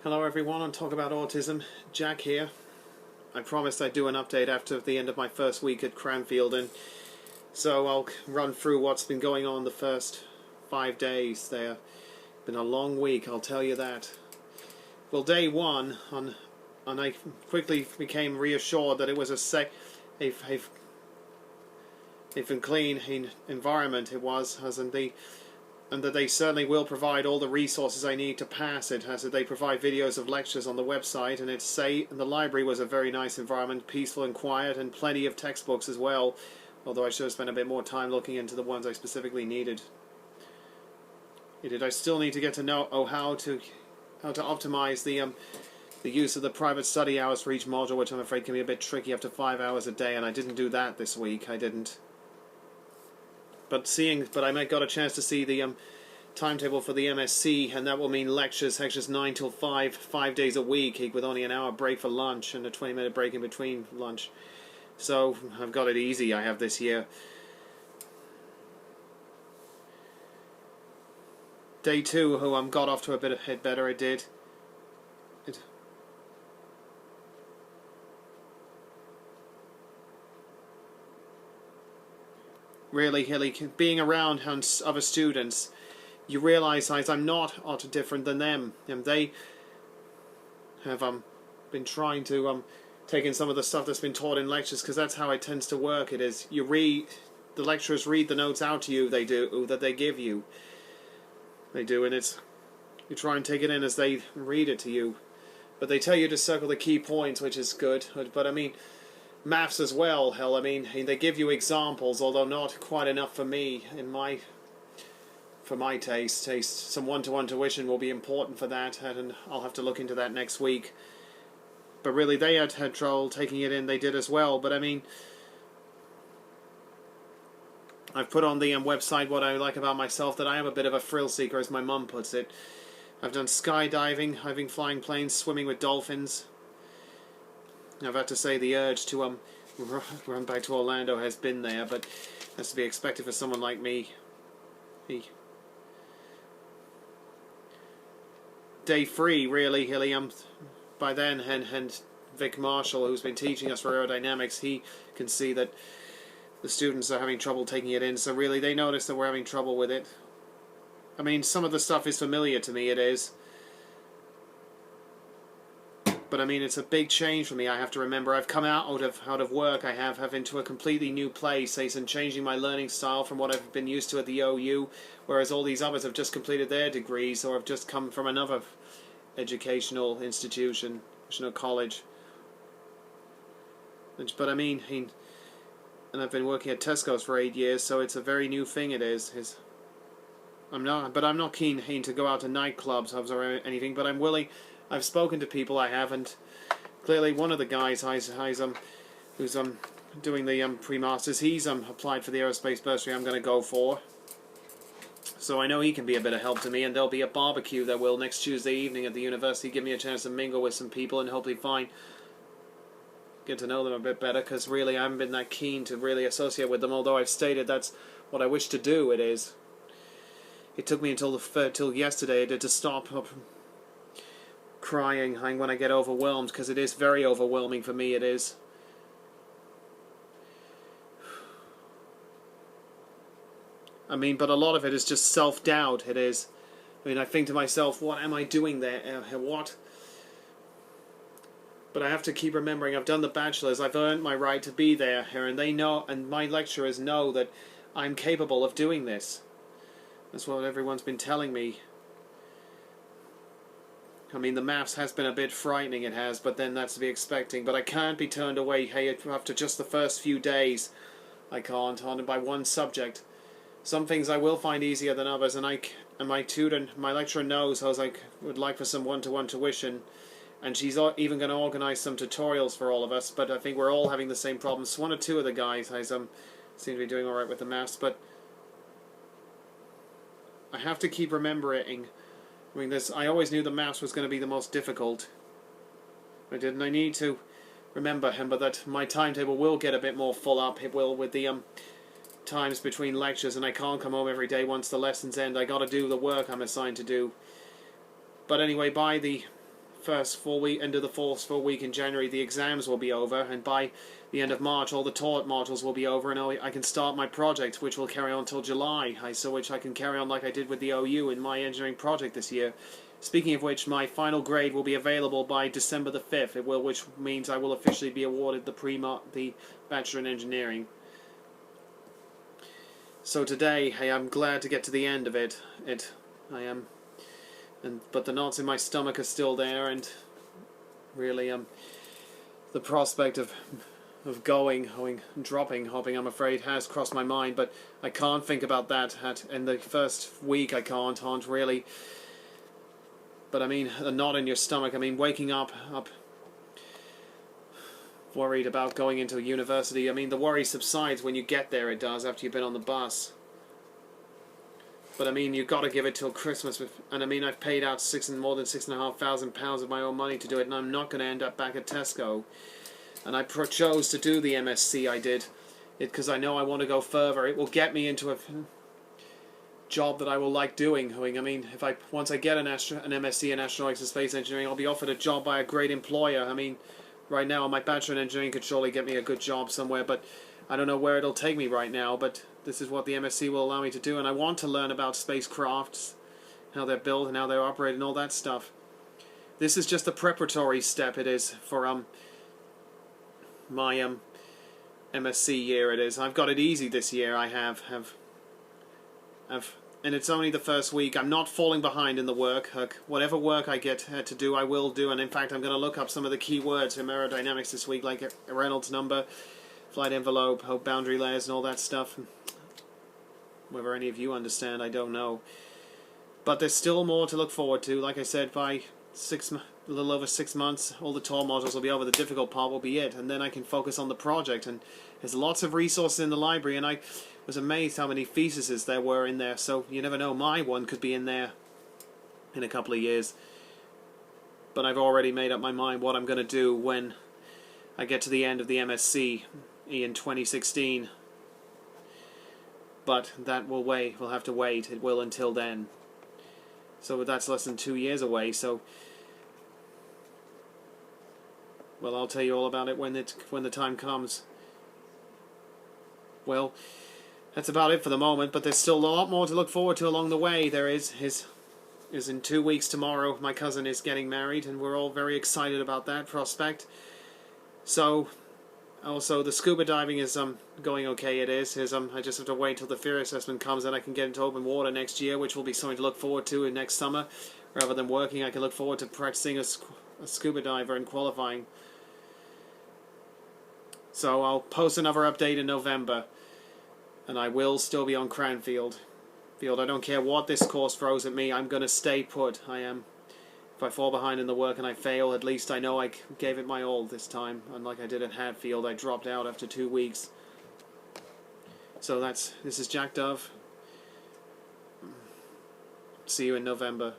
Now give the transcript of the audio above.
Hello everyone, on Talk About Autism. Jack here. I promised I'd do an update after the end of my first week at Cranfield, and so I'll run through what's been going on the first 5 days there. Been a long week, I'll tell you that. Well, day one, and I quickly became reassured that it was a clean environment it was, and that they certainly will provide all the resources I need to pass it. As they provide videos of lectures on the website, and it's safe. And the library was a very nice environment, peaceful and quiet, and plenty of textbooks as well. Although I should have spent a bit more time looking into the ones I specifically needed. I still need to get to know how to optimize the use of the private study hours for each module, which I'm afraid can be a bit tricky up to 5 hours a day, and I didn't do that this week. I didn't. But I got a chance to see the timetable for the MSc, and that will mean lectures 9 till 5 days a week, with only an hour break for lunch and a 20-minute break in between lunch. So I've got it easy, I have this year. Day 2, got off to a bit better, it did. Really, being around other students, you realise I'm not different than them, and they have been trying to take in some of the stuff that's been taught in lectures, because that's how it tends to work. It is, the lecturers read the notes out to you, that they give you. They do, and you try and take it in as they read it to you. But they tell you to circle the key points, which is good. But I mean, maths as well, they give you examples, although not quite enough for me, for my taste. Some one-to-one tuition will be important for that, and I'll have to look into that next week. But really, they had trouble taking it in, they did as well. But I mean, I've put on the website what I like about myself, that I am a bit of a thrill seeker, as my mum puts it. I've done skydiving, I've been flying planes, swimming with dolphins. I've had to say the urge to run back to Orlando has been there, but that's to be expected for someone like me. Day 3, really, by then, and Vic Marshall, who's been teaching us for aerodynamics, he can see that the students are having trouble taking it in, so really they notice that we're having trouble with it. I mean, some of the stuff is familiar to me, it is. But I mean, it's a big change for me. I have to remember I've come out of work. I have into a completely new place, and changing my learning style from what I've been used to at the OU, whereas all these others have just completed their degrees or have just come from another educational institution, college. But I mean, and I've been working at Tesco's for 8 years, so it's a very new thing. It is. I'm not keen to go out to nightclubs or anything. But I'm willing. I've spoken to people, I have, and clearly one of the guys who's doing the pre-masters, he's applied for the aerospace bursary I'm going to go for. So I know he can be a bit of help to me, and there'll be a barbecue that will next Tuesday evening at the university give me a chance to mingle with some people and hopefully get to know them a bit better, because really I haven't been that keen to really associate with them, although I've stated that's what I wish to do. It took me till yesterday to stop crying when I get overwhelmed, because it is very overwhelming for me, it is. I mean, but a lot of it is just self-doubt, it is. I mean, I think to myself, what am I doing there? What? But I have to keep remembering, I've done the bachelor's, I've earned my right to be there, and they know, and my lecturers know that I'm capable of doing this. That's what everyone's been telling me. I mean, the maths has been a bit frightening, it has, but then that's to be expecting. But I can't be turned away, after just the first few days. I can't, by one subject. Some things I will find easier than others, and my tutor, my lecturer knows I would like for some one-to-one tuition, and she's even going to organise some tutorials for all of us, but I think we're all having the same problems. One or two of the guys seem to be doing alright with the maths, but I have to keep remembering. I mean, I always knew the maths was going to be the most difficult. I need to remember that my timetable will get a bit more full up. It will, with the times between lectures, and I can't come home every day once the lessons end. I got to do the work I'm assigned to do. But anyway, by the end of the first full week in January, the exams will be over, and by the end of March, all the taught modules will be over, and I can start my project, which will carry on till July. Which I can carry on like I did with the OU in my engineering project this year. Speaking of which, my final grade will be available by December the 5th. Which means I will officially be awarded the Bachelor in Engineering. So today, I am glad to get to the end of it. I am, but the knots in my stomach are still there, and really, the prospect of dropping, I'm afraid, has crossed my mind. But I can't think about that in the first week. I can't really. But I mean, a knot in your stomach. I mean, waking up worried about going into university. I mean, the worry subsides when you get there. It does after you've been on the bus. But I mean, you've got to give it till Christmas. And I mean, I've paid out more than £6,500 of my own money to do it, and I'm not going to end up back at Tesco. And I chose to do the MSc. I did it because I know I want to go further. It will get me into a job that I will like doing. I mean, once I get an MSc in Astronautics and Space Engineering, I'll be offered a job by a great employer. I mean, right now, my Bachelor in Engineering could surely get me a good job somewhere, but I don't know where it'll take me right now. But this is what the MSc will allow me to do, and I want to learn about spacecrafts, how they're built and how they're operated and all that stuff. This is just a preparatory step. It is for my MSc year. It is. I've got it easy this year. I have, and it's only the first week. I'm not falling behind in the work. Whatever work I get to do, I will do. And in fact, I'm going to look up some of the key words in aerodynamics this week, like a Reynolds number, flight envelope, boundary layers, and all that stuff. Whether any of you understand, I don't know. But there's still more to look forward to. Like I said, by a little over 6 months, all the tall modules will be over. The difficult part will be it, and then I can focus on the project. And there's lots of resources in the library, and I was amazed how many theses there were in there. So you never know, my one could be in there in a couple of years. But I've already made up my mind what I'm going to do when I get to the end of the MSc in 2016. But that will wait. We'll have to wait. It will until then. So that's less than 2 years away. So, well, I'll tell you all about it when the time comes. Well, that's about it for the moment. But there's still a lot more to look forward to along the way. There is in 2 weeks tomorrow. My cousin is getting married, and we're all very excited about that prospect. So, also the scuba diving is going okay. It is. I just have to wait till the fear assessment comes, and I can get into open water next year, which will be something to look forward to in next summer. Rather than working, I can look forward to practicing a scuba diver and qualifying. So I'll post another update in November, and I will still be on Cranfield. I don't care what this course throws at me. I'm going to stay put. I am. If I fall behind in the work and I fail, at least I know I gave it my all this time. Unlike I did at Hatfield, I dropped out after 2 weeks. So this is Jack Dove. See you in November.